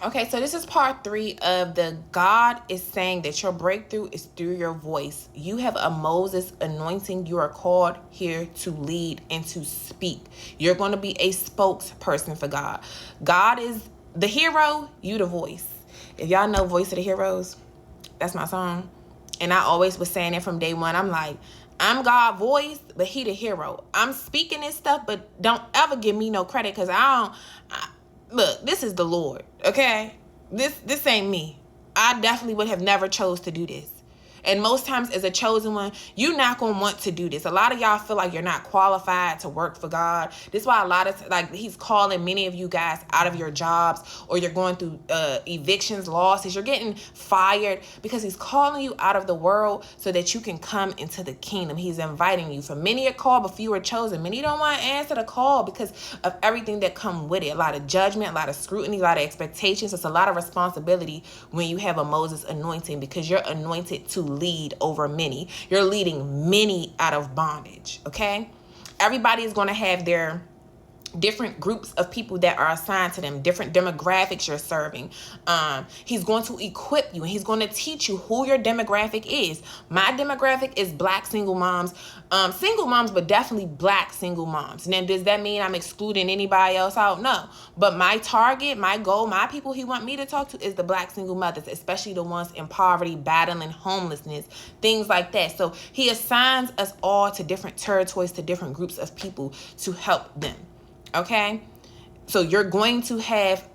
Okay, so this is part 3 of the God is saying that your breakthrough is through your voice. You have a Moses anointing. You are called here to lead and to speak. You're going to be a spokesperson for God. God is the hero, you the voice. If y'all know Voice of the Heroes, that's my song. And I always was saying it from day one. I'm like, I'm God's voice, but he the hero. I'm speaking this stuff, but don't ever give me no credit because look, this is the Lord, okay? This ain't me. I definitely would have never chose to do this. And most times as a chosen one, you're not going to want to do this. A lot of y'all feel like you're not qualified to work for God. This is why a lot of, he's calling many of you guys out of your jobs, or you're going through evictions, losses. You're getting fired because he's calling you out of the world so that you can come into the kingdom. He's inviting you. For many are called, but few are chosen. Many don't want to answer the call because of everything that come with it. A lot of judgment, a lot of scrutiny, a lot of expectations. It's a lot of responsibility when you have a Moses anointing because you're anointed to lead over many. You're leading many out of bondage, okay? Everybody is going to have their different groups of people that are assigned to them, different demographics you're serving. He's going to equip you and he's going to teach you who your demographic is. My demographic is black single moms, but definitely black single moms. Now, does that mean I'm excluding anybody else out? No. But my target, my goal, my people he want me to talk to is the black single mothers, especially the ones in poverty, battling homelessness, things like that. So he assigns us all to different territories, to different groups of people to help them. Okay, so you're going to have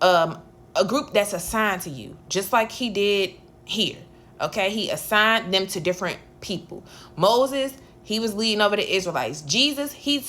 a group that's assigned to you, just like he did here. Okay, he assigned them to different people. Moses, he was leading over the Israelites. Jesus, he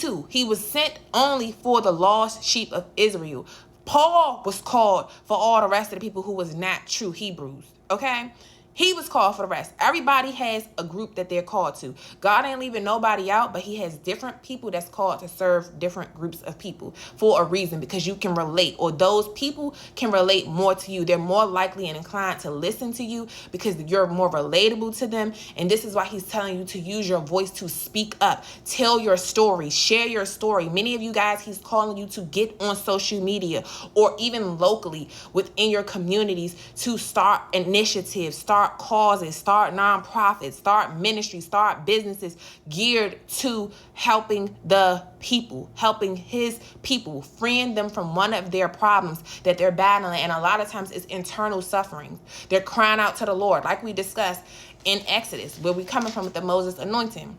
was sent only for the lost sheep of Israel. Paul was called for all the rest of the people who was not true Hebrews. Okay, he was called for the rest. Everybody has a group that they're called to. God ain't leaving nobody out, but he has different people that's called to serve different groups of people for a reason, because you can relate, or those people can relate more to you. They're more likely and inclined to listen to you because you're more relatable to them. And this is why he's telling you to use your voice to speak up, tell your story, share your story. Many of you guys, he's calling you to get on social media or even locally within your communities to start initiatives, start causes, start nonprofits, start ministries, start businesses geared to helping the people, helping his people, freeing them from one of their problems that they're battling. And a lot of times it's internal suffering. They're crying out to the Lord, like we discussed in Exodus, where we coming from with the Moses anointing.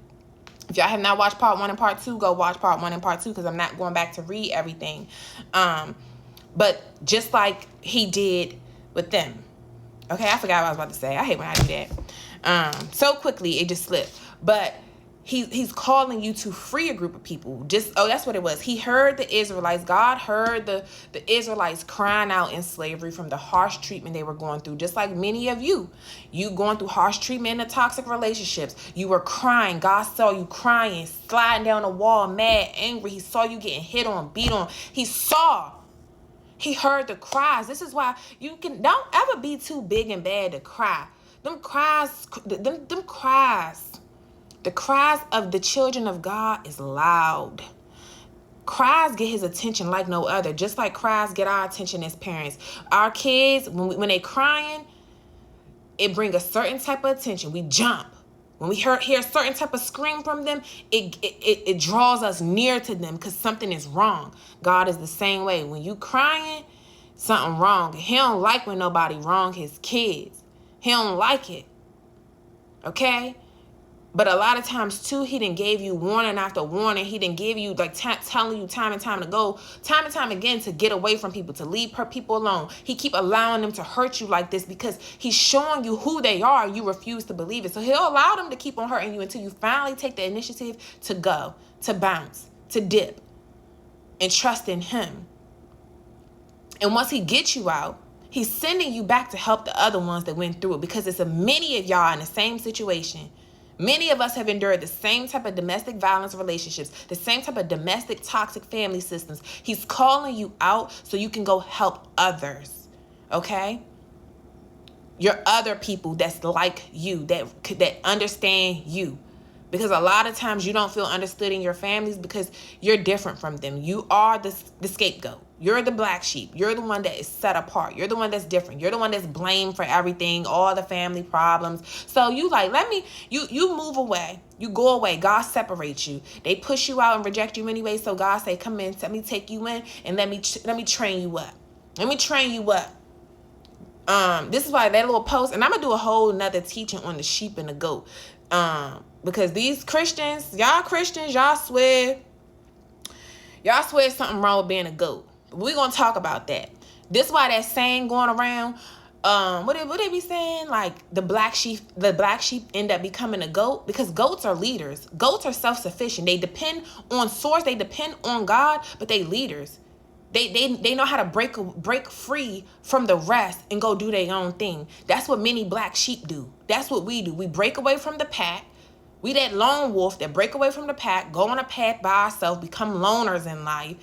If y'all have not watched part 1 and part 2, go watch part 1 and part 2, because I'm not going back to read everything. But just like he did with them. Okay, I forgot what I was about to say. I hate when I do that. So quickly, it just slipped. But he's calling you to free a group of people. That's what it was. He heard the Israelites. God heard the Israelites crying out in slavery from the harsh treatment they were going through. Just like many of you going through harsh treatment in the toxic relationships. You were crying. God saw you crying, sliding down the wall, mad, angry. He saw you getting hit on, beat on. He heard the cries. This is why don't ever be too big and bad to cry. Them cries, the cries of the children of God is loud. Cries get his attention like no other, just like cries get our attention as parents. Our kids, when they crying, it brings a certain type of attention. We jump. When we hear a certain type of scream from them, it draws us near to them because something is wrong. God is the same way. When you crying, something wrong. He don't like when nobody wrong his kids. He don't like it. Okay? But a lot of times, too, he done gave you warning after warning. He done give you, telling you time and time again to get away from people, to leave people alone. He keep allowing them to hurt you like this because he's showing you who they are. You refuse to believe it. So he'll allow them to keep on hurting you until you finally take the initiative to go, to bounce, to dip, and trust in him. And once he gets you out, he's sending you back to help the other ones that went through it, because it's many of y'all in the same situation. Many of us have endured the same type of domestic violence relationships, the same type of domestic toxic family systems. He's calling you out so you can go help others, okay? Your other people that's like you, that understand you. Because a lot of times you don't feel understood in your families because you're different from them. You are the scapegoat. You're the black sheep. You're the one that is set apart. You're the one that's different. You're the one that's blamed for everything, all the family problems. So you like, you move away. You go away. God separates you. They push you out and reject you anyway. So God say, come in, let me take you in and let me train you up. Let me train you up. This is why that little post, and I'm gonna do a whole nother teaching on the sheep and the goat. Because these Christians, y'all swear something wrong with being a goat. We're gonna talk about that. This why that saying going around, what they be saying? Like the black sheep end up becoming a goat, because goats are leaders. Goats are self-sufficient. They depend on source, they depend on God, but they leaders. They know how to break free from the rest and go do their own thing. That's what many black sheep do. That's what we do. We break away from the pack. We that lone wolf that break away from the pack, go on a path by ourselves, become loners in life,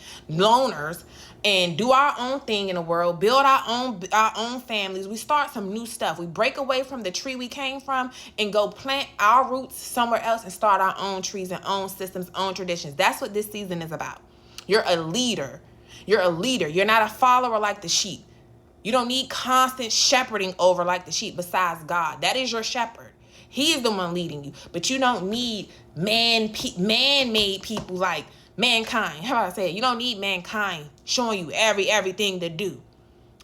and do our own thing in the world, build our own families. We start some new stuff. We break away from the tree we came from and go plant our roots somewhere else and start our own trees and own systems, own traditions. That's what this season is about. You're a leader. You're a leader. You're not a follower like the sheep. You don't need constant shepherding over like the sheep besides God. That is your shepherd. He is the one leading you. But you don't need man-made people like mankind. How about I say it? You don't need mankind showing you everything to do.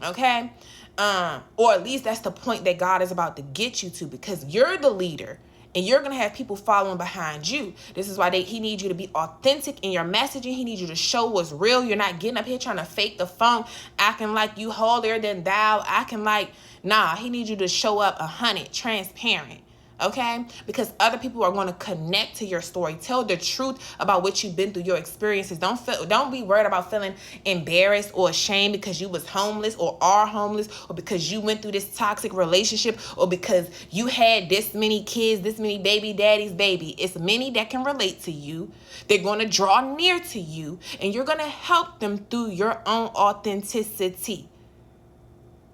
Okay? Or at least that's the point that God is about to get you to, because you're the leader. And you're going to have people following behind you. This is why he needs you to be authentic in your messaging. He needs you to show what's real. You're not getting up here trying to fake the funk, acting like you holier than thou, acting like, nah. He needs you to show up 100, transparent. Okay? Because other people are going to connect to your story. Tell the truth about what you've been through, your experiences. Don't be worried about feeling embarrassed or ashamed because you was homeless or are homeless, or because you went through this toxic relationship, or because you had this many kids, this many baby daddies, baby. It's many that can relate to you. They're going to draw near to you, and you're going to help them through your own authenticity.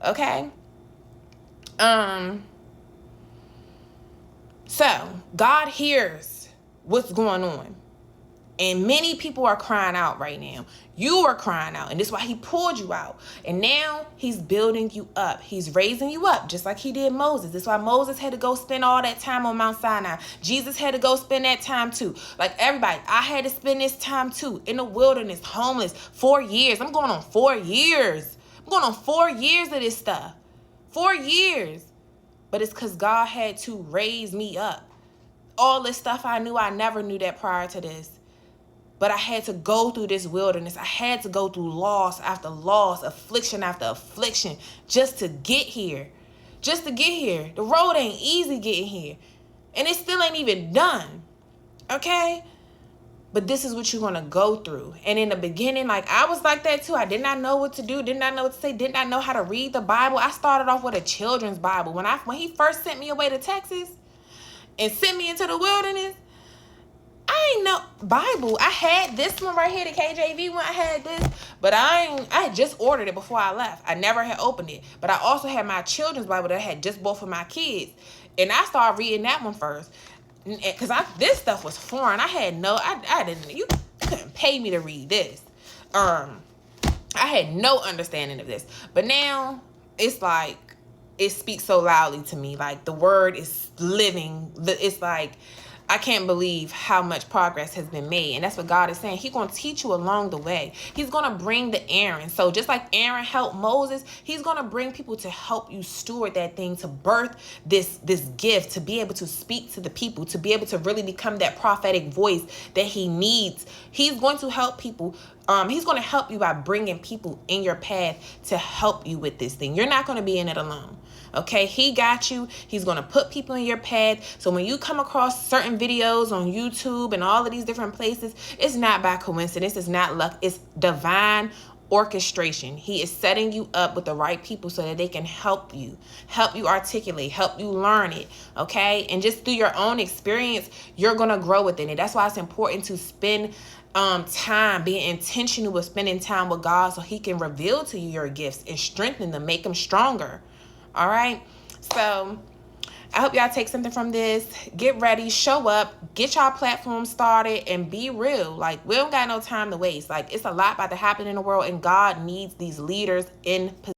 Okay? So, God hears what's going on. And many people are crying out right now. You are crying out. And this is why he pulled you out. And now he's building you up. He's raising you up just like he did Moses. This is why Moses had to go spend all that time on Mount Sinai. Jesus had to go spend that time too. Like everybody, I had to spend this time too. In the wilderness, homeless, 4 years. I'm going on 4 years. I'm going on 4 years of this stuff. 4 years. But it's because God had to raise me up. All this stuff I never knew that prior to this. But I had to go through this wilderness. I had to go through loss after loss, affliction after affliction, just to get here. Just to get here. The road ain't easy getting here. And it still ain't even done. Okay? But this is what you're going to go through. And in the beginning, like I was like that too. I did not know what to do. Did not know what to say. Did not know how to read the Bible. I started off with a children's Bible. When he first sent me away to Texas and sent me into the wilderness, I ain't know Bible. I had this one right here, the KJV one. I had this, but I had just ordered it before I left. I never had opened it. But I also had my children's Bible that I had just bought for my kids. And I started reading that one first. Because this stuff was foreign. I didn't, you couldn't pay me to read this. I had no understanding of this. But now it's like, it speaks so loudly to me. Like the word is living. It's like, I can't believe how much progress has been made. And that's what God is saying. He's going to teach you along the way. He's going to bring the Aaron. So just like Aaron helped Moses, he's going to bring people to help you steward that thing, to birth this gift, to be able to speak to the people, to be able to really become that prophetic voice that he needs. He's going to help people. He's going to help you by bringing people in your path to help you with this thing. You're not going to be in it alone. Okay, he got you. He's going to put people in your path. So when you come across certain videos on YouTube and all of these different places, it's not by coincidence. It's not luck. It's divine orchestration. He is setting you up with the right people so that they can help you articulate, help you learn it. Okay, and just through your own experience, you're going to grow within it. That's why it's important to spend time, being intentional with spending time with God so he can reveal to you your gifts and strengthen them, make them stronger. All right. So I hope y'all take something from this. Get ready, show up, get y'all platform started, and be real. Like, we don't got no time to waste. Like, it's a lot about to happen in the world, and God needs these leaders in position.